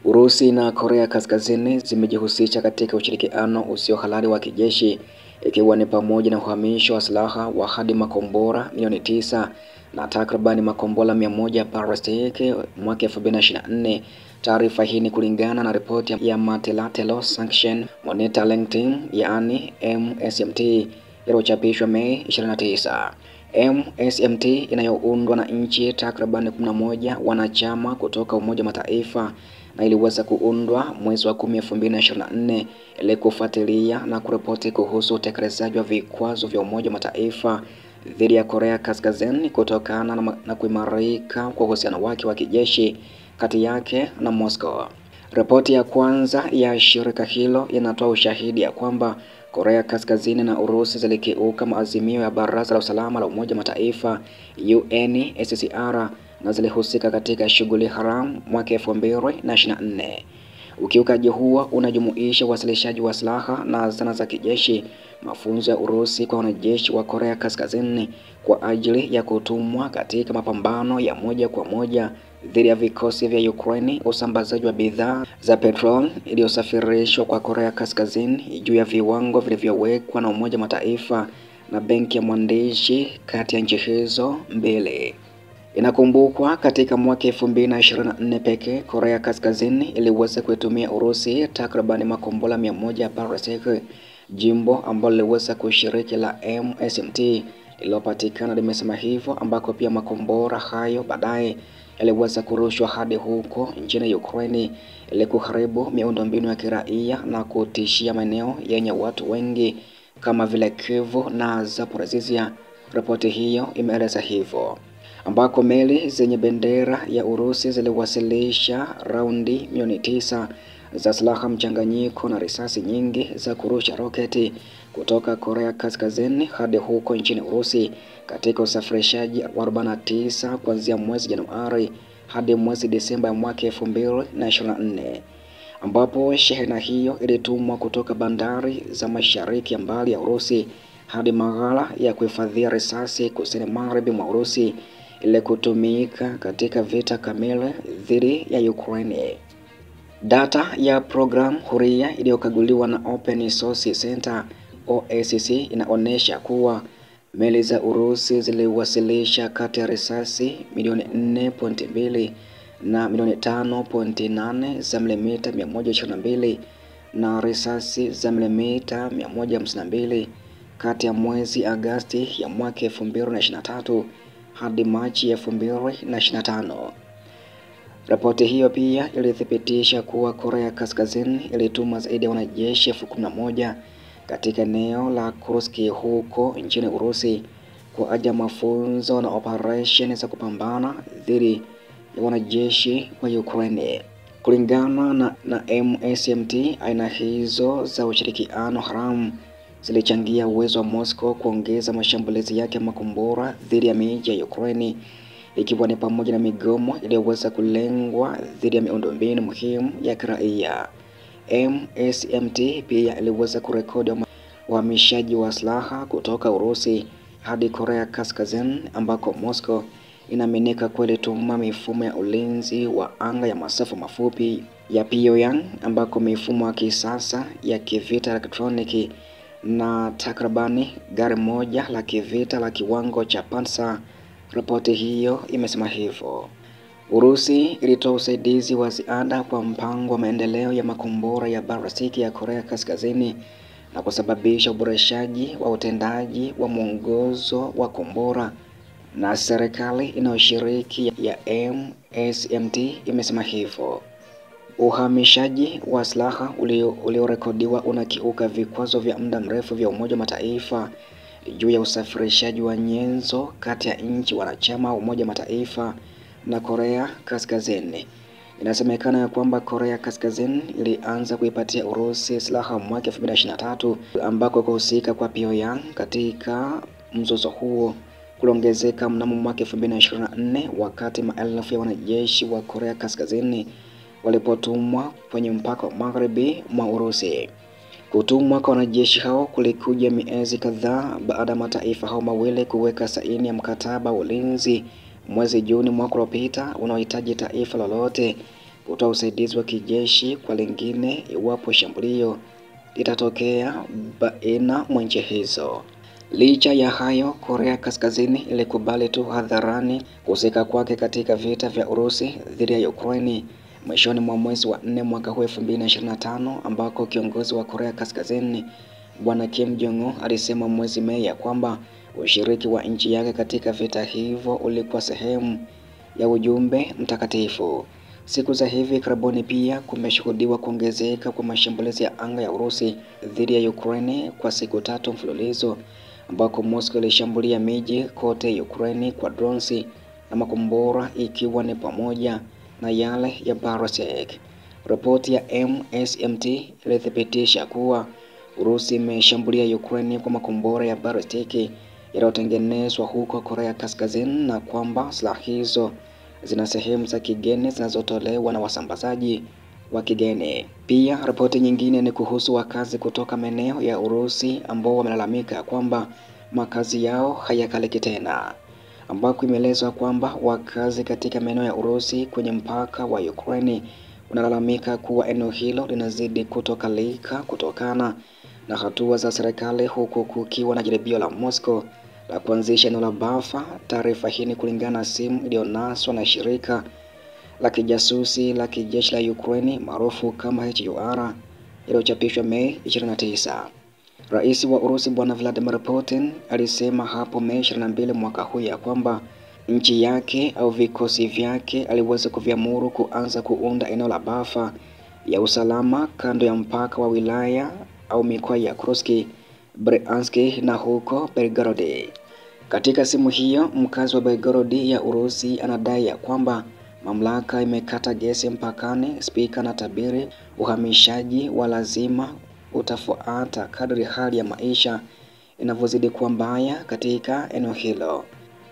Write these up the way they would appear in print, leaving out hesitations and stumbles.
Urusi na Korea Kaskazini zimejihusisha katika ushirikiano usio halali wa kijeshi, ikiwa ni pamoja na uhamisho wa silaha wa hadi makombora milioni 9 na takribani makombora 100 balistiki mwaka 2024. Taarifa hii ni kulingana na ripoti ya Multilateral Sanction Monitoring Team, yaani MSMT, iliyochapishwa Mei 29. MSMT inayoundwa na nchi takribani 11 wanachama kutoka Umoja wa Mataifa na iliweza kuundwa mwezi wa 10 2024 ili kufuatilia na kuripoti kuhusu utekelezaji wa vikwazo vya Umoja wa Mataifa dhidi ya Korea Kaskazini kutokana na kuimarika kwa uhusiano wake wa kijeshi kati yake na Moscow. Ripoti ya kwanza ya shirika hilo inatoa ushahidi ya kwamba Korea Kaskazini na Urusi zilikiuka maazimio ya Baraza la Usalama la Umoja wa Mataifa UNSCR na zilihusika katika shughuli haramu mwaka 2024. Ukiukaji huo unajumuisha uwasilishaji wa silaha na zana za kijeshi, mafunzo ya Urusi kwa wanajeshi wa Korea Kaskazini kwa ajili ya kutumwa katika mapambano ya moja kwa moja dhidi ya vikosi vya Ukraine, usambazaji wa bidhaa za petrol iliyosafirishwa kwa Korea Kaskazini juu ya viwango vilivyowekwa na Umoja wa Mataifa na benki ya mwandishi kati ya nchi hizo mbili. Inakumbukwa katika mwaka 2024 pekee Korea Kaskazini iliweza kuitumia Urusi takribani makombora 100 balistiki. Jimbo ambalo liliweza kushiriki la MSMT lililopatikana limesema hivyo, ambako pia makombora hayo baadaye yaliweza kurushwa hadi huko nchini Ukraine ili kuharibu miundombinu ya kiraia na kutishia maeneo yenye watu wengi kama vile Kyiv na Zaporizhzhia. Ripoti hiyo imeeleza hivyo, ambako meli zenye bendera ya Urusi ziliwasilisha raundi milioni 9 za silaha mchanganyiko na risasi nyingi za kurusha roketi kutoka Korea Kaskazini hadi huko nchini Urusi katika usafirishaji wa 49 kuanzia mwezi Januari hadi mwezi Desemba ya mwaka 2024, ambapo shehena hiyo ilitumwa kutoka bandari za mashariki ya mbali ya Urusi hadi maghala ya kuhifadhia risasi kusini magharibi mwa Urusi ili kutumika katika vita kamili dhidi ya Ukraine. Data ya program huria iliyokaguliwa na Open Source Center OSCE inaonyesha kuwa meli za Urusi ziliwasilisha kati ya risasi milioni 4.2 na milioni 5.8 za milimita 122 na risasi za milimita 152 kati ya mwezi Agosti ya mwaka 2023 hadi Machi 2025. Ripoti hiyo pia ilithibitisha kuwa Korea Kaskazini ilituma zaidi ya wanajeshi 11,000 katika eneo la Kursk huko nchini Urusi kwa ajili ya mafunzo na operesheni za kupambana dhidi ya wanajeshi wa Ukraine. Kulingana na MSMT, aina hizo za ushirikiano haramu zilichangia uwezo wa Moscow kuongeza mashambulizi yake ya makombora dhidi ya miji ya Ukraine, ikiwa ni pamoja na migomo iliyoweza kulengwa dhidi ya miundombinu muhimu ya kiraia. MSMT pia iliweza kurekodi uhamishaji wa silaha kutoka Urusi hadi Korea Kaskazini, ambako Moscow inaaminika kulituma mifumo ya ulinzi wa anga ya masafa mafupi ya Pyongyang, ambako mifumo ya kisasa ya kivita elektroniki na takribani gari moja la kivita la kiwango cha Panzer. Ripoti hiyo imesema hivyo. Urusi ilitoa usaidizi wa ziada kwa mpango wa maendeleo ya makombora ya balistiki ya Korea Kaskazini na kusababisha uboreshaji wa utendaji wa mwongozo wa kombora, na serikali inayoshiriki ya MSMT imesema hivyo. Uhamishaji wa silaha uliorekodiwa unakiuka vikwazo vya muda mrefu vya Umoja wa Mataifa juu ya usafirishaji wa nyenzo kati ya nchi wanachama wa Umoja wa Mataifa na Korea Kaskazini. Inasemekana ya kwamba Korea Kaskazini ilianza kuipatia Urusi silaha mwaka 2023, ambako kuhusika kwa Pyongyang katika mzozo huo kuliongezeka mnamo mwaka 2024 wakati maelfu ya wanajeshi wa Korea Kaskazini walipotumwa kwenye mpaka wa magharibi mwa Urusi. Kutumwa kwa wanajeshi hao kulikuja miezi kadhaa baada ya mataifa hao mawili kuweka saini ya mkataba wa ulinzi mwezi Juni mwaka uliopita unaohitaji taifa lolote kutoa usaidizi wa kijeshi kwa lingine iwapo shambulio litatokea baina mwa nchi hizo. Licha ya hayo, Korea Kaskazini ilikubali tu hadharani kuhusika kwake katika vita vya Urusi dhidi ya Ukraine mwishoni mwa mwezi wa 4 mwaka 2025, ambako kiongozi wa Korea Kaskazini Bwana Kim Jong-un alisema mwezi Mei ya kwamba ushiriki wa nchi yake katika vita hivyo ulikuwa sehemu ya ujumbe mtakatifu. Siku za hivi karibuni pia kumeshuhudiwa kuongezeka kwa mashambulizi ya anga ya Urusi dhidi ya Ukraine kwa siku 3 mfululizo, ambako Moscow ilishambulia miji kote Ukraine kwa drones na makombora, ikiwa ni pamoja na yale ya Barosek. Ripoti ya MSMT ilithibitisha kuwa Urusi imeshambulia Ukraine kwa makombora ya balistiki yaliyotengenezwa huko Korea Kaskazini, na kwamba silaha hizo zina sehemu za kigeni zinazotolewa na wasambazaji wa kigeni. Pia ripoti nyingine ni kuhusu wakazi kutoka maeneo ya Urusi ambao wamelalamika kwamba makazi yao hayakaliki tena, ambako imeelezwa kwamba wakazi katika maeneo ya Urusi kwenye mpaka wa Ukraine wanalalamika kuwa eneo hilo linazidi kutokalika kutokana na hatua za serikali, huku kukiwa na jaribio la Moscow la kuanzisha eneo la buffer. Taarifa hii ni kulingana na simu iliyonaswa na shirika la kijasusi la kijeshi la Ukraine maarufu kama HUR iliyochapishwa Mei 29. Rais wa Urusi Bwana Vladimir Putin alisema hapo Mei 22 mwaka huu ya kwamba nchi yake au vikosi vyake aliweza kuviamuru kuanza kuunda eneo la buffer ya usalama kando ya mpaka wa wilaya au mikoa ya Kursk, Bryansk na huko Belgorod. Katika simu hiyo, mkazi wa Belgorod ya Urusi anadai ya kwamba mamlaka imekata gesi mpakani. Spika na tabiri uhamishaji wa lazima utafuata kadri hali ya maisha inavyozidi kuwa mbaya katika eneo hilo.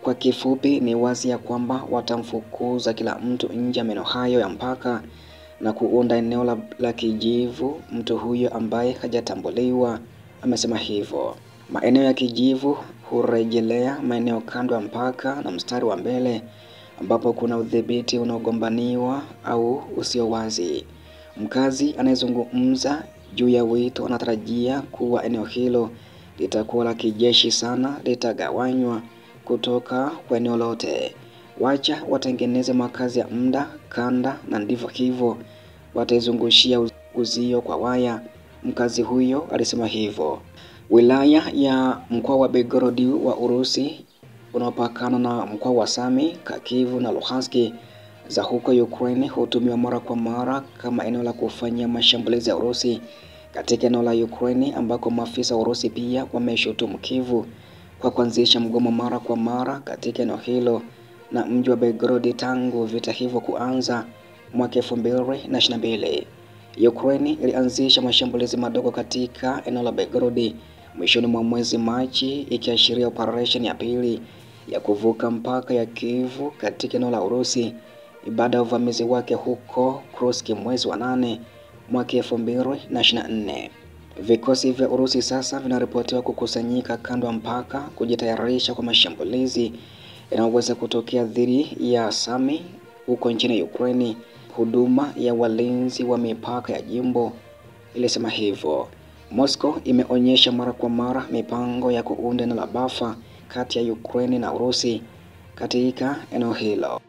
Kwa kifupi, ni wazi ya kwamba watamfukuza kila mtu nje ya maeneo hayo ya mpaka na kuunda eneo la kijivu. Mtu huyo ambaye hajatambuliwa amesema hivyo. Maeneo ya kijivu hurejelea maeneo kando ya mpaka na mstari wa mbele ambapo kuna udhibiti unaogombaniwa au usio wazi. Mkazi anayezungumza juu ya wito anatarajia kuwa eneo hilo litakuwa la kijeshi sana, litagawanywa kutoka kwa eneo lote. Wacha watengeneze makazi ya muda kanda, na ndivyo hivyo wataizungushia uzio kwa waya. Mkazi huyo alisema hivyo. Wilaya ya mkoa wa Belgorod wa Urusi unaopakana na mkoa wa Sami, Kharkiv na Luhansk za huko Ukraine hutumiwa mara kwa mara kama eneo la kufanyia mashambulizi ya Urusi katika eneo la Ukraine, ambako maafisa wa Urusi pia wameshutumu Kyiv kwa kuanzisha mgomo mara kwa mara katika eneo hilo na mji wa Belgorod tangu vita hivyo kuanza mwaka 2022. Ukraine ilianzisha mashambulizi madogo katika eneo la Belgorod mwishoni mwa mwezi Machi, ikiashiria operation ya pili ya kuvuka mpaka ya Kyiv katika eneo la Urusi baada ya uvamizi wake huko Kursk mwezi wa 8 mwaka 2024. Vikosi vya Urusi sasa vinaripotiwa kukusanyika kando ya mpaka kujitayarisha kwa mashambulizi yanayoweza kutokea dhidi ya Sami huko nchini Ukraine. Huduma ya walinzi wa mipaka ya jimbo ilisema hivyo. Moscow imeonyesha mara kwa mara mipango ya kuunda eneo la buffer kati ya Ukraine na Urusi katika eneo hilo.